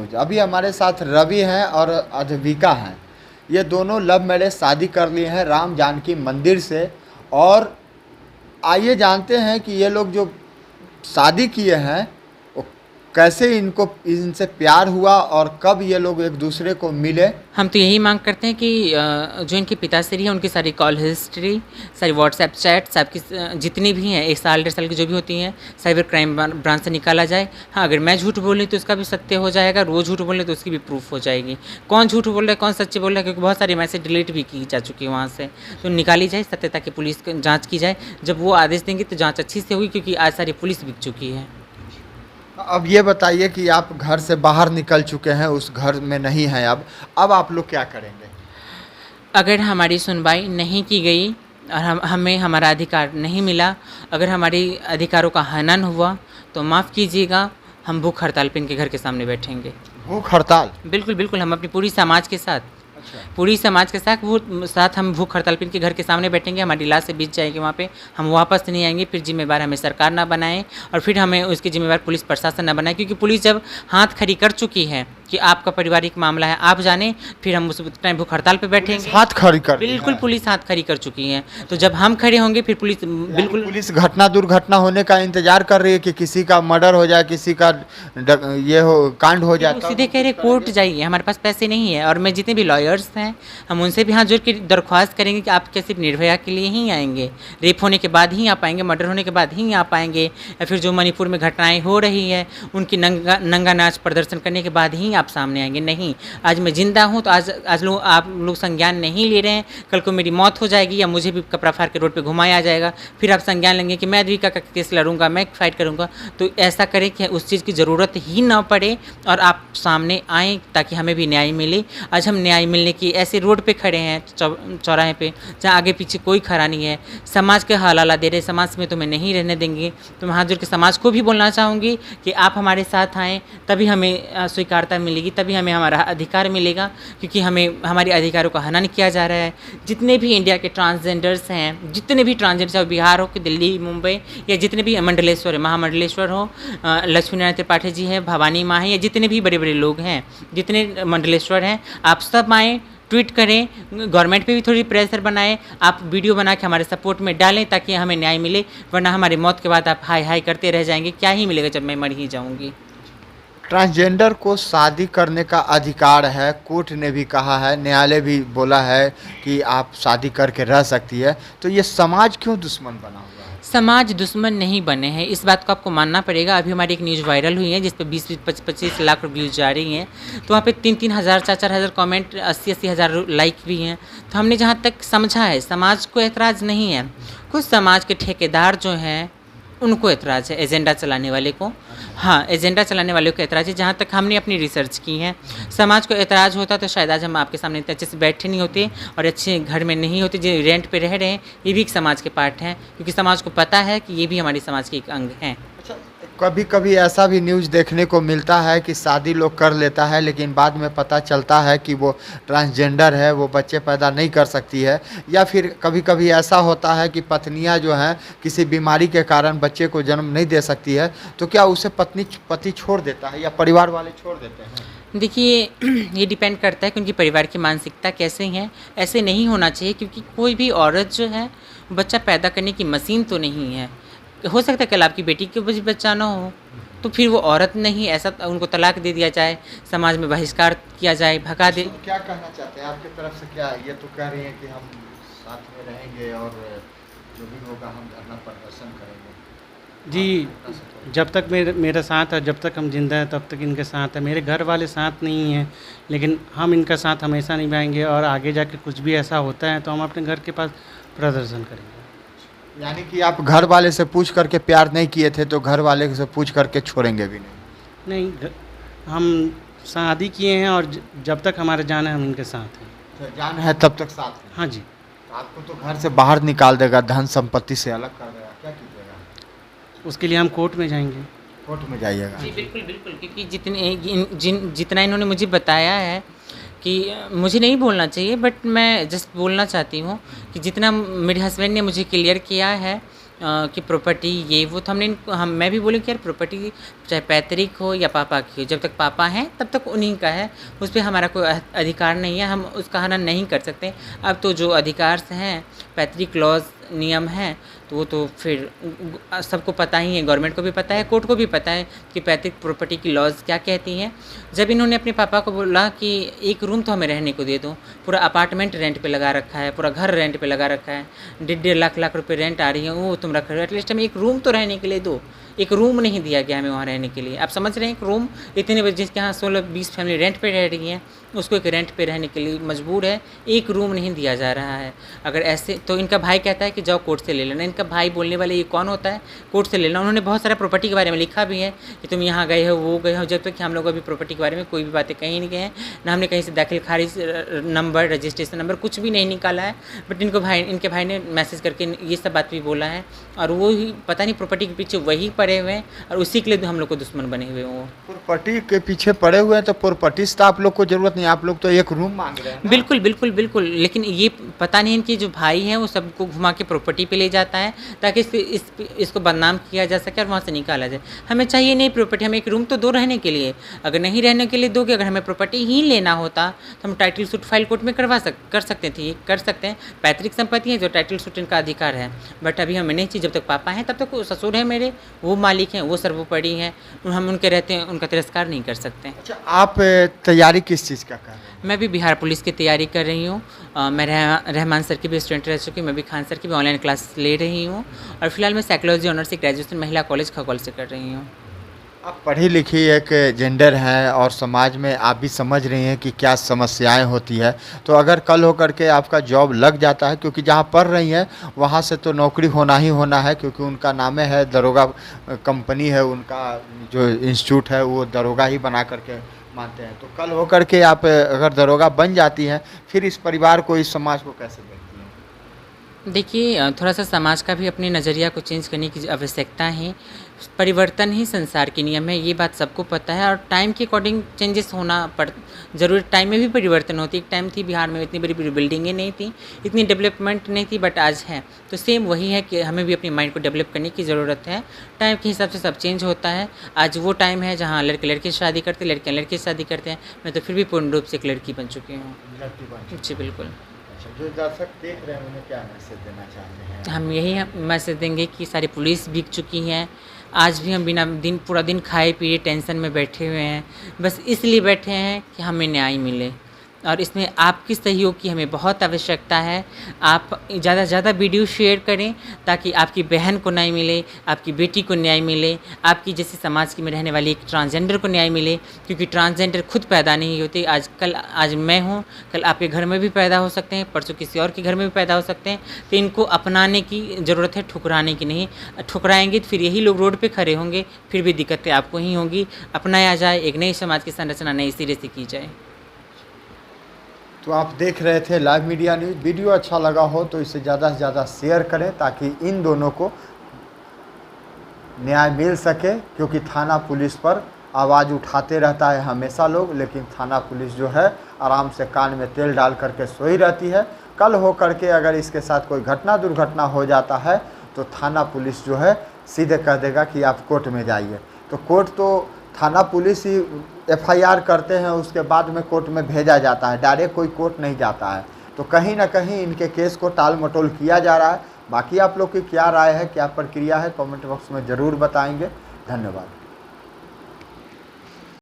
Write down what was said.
News. अभी हमारे साथ रवि हैं और अद्विका हैं। ये दोनों लव मैरिज शादी कर लिए हैं राम जानकी मंदिर से। और आइए जानते हैं कि ये लोग जो शादी किए हैं वो कैसे इनसे प्यार हुआ और कब ये लोग एक दूसरे को मिले। हम तो यही मांग करते हैं कि जो इनके पिताश्री हैं उनकी सारी कॉल हिस्ट्री, सारी व्हाट्सएप चैट, सबकी जितनी भी हैं 1 साल 1.5 साल की जो भी होती हैं साइबर क्राइम ब्रांच से निकाला जाए। हाँ, अगर मैं झूठ बोल रही तो उसका भी सत्य हो जाएगा, रोज़ झूठ बोल रहे तो उसकी भी प्रूफ हो जाएगी। कौन झूठ बोल रहा है कौन सच्चे बोल रहा है, क्योंकि बहुत सारे मैसेज डिलीट भी की जा चुकी है वहाँ से। तो निकाली जाए, सत्यता की पुलिस जाँच की जाए। जब वो आदेश देंगे तो जाँच अच्छी से होगी, क्योंकि आज सारी पुलिस बिक चुकी है। अब ये बताइए कि आप घर से बाहर निकल चुके हैं, उस घर में नहीं हैं अब आप लोग क्या करेंगे? अगर हमारी सुनवाई नहीं की गई और हमें हमारा अधिकार नहीं मिला, अगर हमारे अधिकारों का हनन हुआ तो माफ़ कीजिएगा, हम भूख हड़ताल पे इनके घर के सामने बैठेंगे। भूख हड़ताल? बिल्कुल, बिल्कुल, हम अपनी पूरी समाज के साथ अच्छा। पूरी समाज के साथ हम भूख हड़ताल पे इनके घर के सामने बैठेंगे। हमारी लाश से बीत जाएगी वहाँ पे, हम वापस नहीं आएंगे। फिर जिम्मेवार हमें सरकार ना बनाए और फिर हमें उसकी जिम्मेवार पुलिस प्रशासन ना बनाए, क्योंकि पुलिस जब हाथ खड़ी कर चुकी है कि आपका पारिवारिक मामला है, आप जाने, फिर हम उस टाइम भूख हड़ताल पे बैठेंगे। हाथ खड़ी कर? बिल्कुल, पुलिस हाथ खड़ी कर चुकी है। तो जब हम खड़े होंगे फिर पुलिस बिल्कुल। पुलिस घटना दुर्घटना होने का इंतजार कर रही है कि किसी का मर्डर हो जाए, किसी का ये हो कांड हो जाए। सीधे कह रहे कोर्ट जाइए, हमारे पास पैसे नहीं है। और मैं जितने भी लॉयर्स हैं हम उनसे भी हाथ जोड़ के दरख्वास्त करेंगे कि आप क्या सिर्फ निर्भया के लिए ही आएंगे, रेप होने के बाद ही आ पाएंगे, मर्डर होने के बाद ही आ पाएंगे, या फिर जो मणिपुर में घटनाएं हो रही है उनकी नंगा नाच प्रदर्शन करने के बाद ही आप सामने आएंगे? नहीं, आज मैं जिंदा हूँ तो आज आप लोग संज्ञान नहीं ले रहे हैं, कल को मेरी मौत हो जाएगी या मुझे भी कपड़ा फाड़ के रोड पर घुमाया जाएगा, फिर आप संज्ञान लेंगे कि मैं अद्विका का केस लड़ूंगा, मैं फाइट करूँगा। तो ऐसा करें कि उस चीज़ की ज़रूरत ही ना पड़े और आप सामने आएँ ताकि हमें भी न्याय मिले। आज हम न्याय मिलने की ऐसे रोड पे खड़े हैं, चौराहे पे, जहाँ आगे पीछे कोई खड़ा नहीं है। समाज के हवाला दे रहे, समाज में तुम्हें नहीं रहने देंगे। तो मैं हाथ जोड़ के समाज को भी बोलना चाहूँगी कि आप हमारे साथ आएँ, तभी हमें स्वीकारता मिलेगी, तभी हमें हमारा अधिकार मिलेगा, क्योंकि हमें हमारे अधिकारों का हनन किया जा रहा है। जितने भी इंडिया के ट्रांसजेंडर्स हैं, जितने भी ट्रांसजेंडर्स, चाहे बिहार हो कि दिल्ली मुंबई, या जितने भी मंडलेश्वर है, महामंडलेश्वर हो, लक्ष्मी नारायण त्रिपाठी जी है, भवानी माँ है, या जितने भी बड़े बड़े लोग हैं, जितने मंडलेश्वर हैं, आप सब आएँ, ट्वीट करें, गवर्नमेंट पे भी थोड़ी प्रेशर बनाएं, आप वीडियो बना के हमारे सपोर्ट में डालें ताकि हमें न्याय मिले। वरना हमारी मौत के बाद आप हाय हाय करते रह जाएंगे, क्या ही मिलेगा जब मैं मर ही जाऊंगी। ट्रांसजेंडर को शादी करने का अधिकार है, कोर्ट ने भी कहा है, न्यायालय भी बोला है कि आप शादी करके रह सकती है। तो ये समाज क्यों दुश्मन बना हुआ है? समाज दुश्मन नहीं बने हैं, इस बात को आपको मानना पड़ेगा। अभी हमारी एक न्यूज़ वायरल हुई है जिस पे 20-25 लाख व्यूज़ जा रही हैं, तो वहाँ पे 3-3 हज़ार 4-4 हज़ार कॉमेंट, 80-80 हज़ार लाइक भी हैं। तो हमने जहाँ तक समझा है समाज को एतराज़ नहीं है, कुछ समाज के ठेकेदार जो हैं उनको एतराज़ है, एजेंडा चलाने वाले को। हाँ, एजेंडा चलाने वाले को एतराज़ है। जहाँ तक हमने अपनी रिसर्च की है, समाज को एतराज़ होता तो शायद आज हम आपके सामने इतने अच्छे से बैठे नहीं होते और अच्छे घर में नहीं होते। जो रेंट पे रह रहे हैं ये भी एक समाज के पार्ट हैं, क्योंकि समाज को पता है कि ये भी हमारी समाज के एक अंग हैं। कभी कभी ऐसा भी न्यूज़ देखने को मिलता है कि शादी लोग कर लेता है लेकिन बाद में पता चलता है कि वो ट्रांसजेंडर है, वो बच्चे पैदा नहीं कर सकती है। या फिर कभी कभी ऐसा होता है कि पत्नियां जो हैं किसी बीमारी के कारण बच्चे को जन्म नहीं दे सकती है, तो क्या उसे पति छोड़ देता है या परिवार वाले छोड़ देते हैं? देखिए, ये डिपेंड करता है कि उनकी परिवार की मानसिकता कैसे हैं। ऐसे नहीं होना चाहिए, क्योंकि कोई भी औरत जो है बच्चा पैदा करने की मशीन तो नहीं है। हो सकता है कल आपकी बेटी के बच्चा ना हो तो फिर वो औरत नहीं, ऐसा उनको तलाक दे दिया जाए, समाज में बहिष्कार किया जाए, भगा दे। क्या कहना चाहते हैं आपकी तरफ से? क्या ये तो कह रही हैं कि हम साथ में रहेंगे और जो भी होगा हम धरना प्रदर्शन करेंगे। जी, जब तक मेरा साथ है, जब तक हम जिंदा हैं तब तक इनके साथ है। मेरे घर वाले साथ नहीं हैं, लेकिन हम इनका साथ हमेशा निभाएंगे और आगे जाके कुछ भी ऐसा होता है तो हम अपने घर के पास प्रदर्शन करेंगे। यानी कि आप घर वाले से पूछ करके प्यार नहीं किए थे तो घर वाले से पूछ करके छोड़ेंगे भी नहीं? नहीं, हम शादी किए हैं और जब तक हमारा जान है हम इनके साथ हैं। तो जान है तब तक साथ हैं? हाँ जी। तो आपको तो घर से बाहर निकाल देगा, धन संपत्ति से अलग कर देगा, क्या कीजिएगा? उसके लिए हम कोर्ट में जाएंगे। कोर्ट में जाइएगा? जी बिल्कुल बिल्कुल, क्योंकि जितना इन्होंने मुझे बताया है कि मुझे नहीं बोलना चाहिए, बट मैं जस्ट बोलना चाहती हूँ कि जितना मेरे हस्बैंड ने मुझे क्लियर किया है कि प्रॉपर्टी ये वो, तो मैं भी बोले कि यार प्रॉपर्टी चाहे पैतृक हो या पापा की हो, जब तक पापा हैं तब तक उन्हीं का है, उस पे हमारा कोई अधिकार नहीं है, हम उसका हनन नहीं कर सकते। अब तो जो अधिकार हैं, पैतृक लॉज नियम हैं, तो वो तो फिर सबको पता ही है, गवर्नमेंट को भी पता है, कोर्ट को भी पता है कि पैतृक प्रॉपर्टी की लॉज क्या कहती हैं। जब इन्होंने अपने पापा को बोला कि एक रूम तो हमें रहने को दे दो, पूरा अपार्टमेंट रेंट पे लगा रखा है, पूरा घर रेंट पे लगा रखा है, 1.5 लाख रुपए रेंट आ रही है, वो तुम रख रहे हो, एटलीस्ट हमें एक रूम तो रहने के लिए दो। एक रूम नहीं दिया गया हमें वहाँ रहने के लिए। आप समझ रहे हैं, एक रूम इतने बजे जिसके यहाँ 16-20 फैमिली रेंट पे रह रही हैं, उसको एक रेंट पे रहने के लिए मजबूर है, एक रूम नहीं दिया जा रहा है। अगर ऐसे तो इनका भाई कहता है कि जाओ कोर्ट से ले लेना। इनका भाई बोलने वाले ये कौन होता है, कोर्ट से ले लेना। उन्होंने बहुत सारा प्रॉपर्टी के बारे में लिखा भी है कि तुम यहाँ गए हो, वो गए हो, जब तक कि हम लोग अभी प्रॉपर्टी के बारे में कोई भी बातें कहीं नहीं गए हैं, ना हमने कहीं से दाखिल खारिज नंबर, रजिस्ट्रेशन नंबर कुछ भी नहीं निकाला है। बट इनके भाई ने मैसेज करके ये सब बात भी बोला है, और वो ही पता नहीं प्रॉपर्टी के पीछे वही पड़े हुए हैं, और उसी के लिए हम लोग को दुश्मन बने हुए हैं। वो प्रॉपर्टी के पीछे पड़े हुए हैं, तो प्रॉपर्टी से आप लोग को जरूरत नहीं, आप लोग तो एक रूम मांग रहे हैं ना? बिल्कुल बिल्कुल बिल्कुल, लेकिन ये पता नहीं इनके जो भाई हैं वो सबको घुमा के प्रॉपर्टी पे ले जाता है ताकि इसको बदनाम किया जा सके और वहाँ से निकाला जाए। हमें चाहिए नहीं प्रॉपर्टी, हमें एक रूम तो दो रहने के लिए। अगर नहीं रहने के लिए दोगे, अगर हमें प्रॉपर्टी ही लेना होता तो हम टाइटल सूट फाइल कोर्ट में कर सकते थे, कर सकते हैं। पैतृक संपत्ति है जो टाइटल सूट इनका अधिकार है, बट अभी हमें नहीं चाहिए। जब तक पापा हैं तब तक ससुर है मेरे, वो मालिक हैं, वो सर्वोपरि हैं, हम उनके रहते हैं उनका तिरस्कार नहीं कर सकते। अच्छा, आप तैयारी किस चीज़ का कर रहे हैं? मैं भी बिहार पुलिस की तैयारी कर रही हूँ। मैं रहमान सर की भी स्टूडेंट रह चुकी हूँ, मैं भी खान सर की भी ऑनलाइन क्लास ले रही हूँ, और फिलहाल मैं साइकोलॉजी ऑनर्स की ग्रेजुएशन महिला कॉलेज खगौल से कर रही हूँ। आप पढ़ी लिखी एक जेंडर हैं और समाज में आप भी समझ रही हैं कि क्या समस्याएं होती है, तो अगर कल हो करके आपका जॉब लग जाता है, क्योंकि जहां पढ़ रही हैं वहां से तो नौकरी होना ही होना है, क्योंकि उनका नाम है दरोगा कंपनी है, उनका जो इंस्टीट्यूट है वो दरोगा ही बना करके मानते हैं। तो कल हो करके आप अगर दरोगा बन जाती हैं, फिर इस परिवार को, इस समाज को कैसे देखती हैं? देखिए, थोड़ा सा समाज का भी अपने नज़रिया को चेंज करने की आवश्यकता है। परिवर्तन ही संसार के नियम है, ये बात सबको पता है, और टाइम के अकॉर्डिंग चेंजेस होना ज़रूरी। टाइम में भी परिवर्तन होती है। एक टाइम थी बिहार में इतनी बड़ी बड़ी बिल्डिंगें नहीं थी, इतनी डेवलपमेंट नहीं थी, बट आज है। तो सेम वही है कि हमें भी अपनी माइंड को डेवलप करने की ज़रूरत है। टाइम के हिसाब से सब चेंज होता है। आज वो टाइम है जहाँ लड़के लड़की से शादी करते, लड़कियाँ लड़के से शादी करते हैं। मैं तो फिर भी पूर्ण रूप से एक लड़की बन चुकी हूँ। जी बिल्कुल। जो दर्शक देख रहे हैं उन्हें क्या मैसेज देना चाहते हैं? हम यही मैसेज देंगे कि सारी पुलिस बिक चुकी है। आज भी हम पूरा दिन खाए पिए टेंशन में बैठे हुए हैं, बस इसलिए बैठे हैं कि हमें न्याय मिले, और इसमें आपकी सहयोग की हमें बहुत आवश्यकता है। आप ज़्यादा से ज़्यादा वीडियो शेयर करें ताकि आपकी बहन को न्याय मिले, आपकी बेटी को न्याय मिले, आपकी जैसे समाज की में रहने वाली एक ट्रांसजेंडर को न्याय मिले, क्योंकि ट्रांसजेंडर खुद पैदा नहीं होते। आज मैं हूँ, कल आपके घर में भी पैदा हो सकते हैं, परसों किसी और के घर में भी पैदा हो सकते हैं। तो इनको अपनाने की ज़रूरत है, ठुकराने की नहीं। ठुकराएंगे तो फिर यही लोग रोड पर खड़े होंगे, फिर भी दिक्कतें आपको ही होंगी। अपनाया जाए, एक नई समाज की संरचना नई सिरे से की जाए। तो आप देख रहे थे लाइव मीडिया न्यूज़। वीडियो अच्छा लगा हो तो इसे ज़्यादा से ज़्यादा शेयर करें ताकि इन दोनों को न्याय मिल सके, क्योंकि थाना पुलिस पर आवाज़ उठाते रहता है हमेशा लोग, लेकिन थाना पुलिस जो है आराम से कान में तेल डाल करके सोई रहती है। कल हो करके अगर इसके साथ कोई दुर्घटना हो जाता है तो थाना पुलिस जो है सीधे कह देगा कि आप कोर्ट में जाइए। तो कोर्ट तो थाना पुलिस ही FIR करते हैं, उसके बाद में कोर्ट में भेजा जाता है, डायरेक्ट कोई कोर्ट नहीं जाता है। तो कहीं ना कहीं इनके केस को टाल मटोल किया जा रहा है। बाकी आप लोग की क्या राय है, क्या प्रक्रिया है, कमेंट बॉक्स में ज़रूर बताएंगे। धन्यवाद।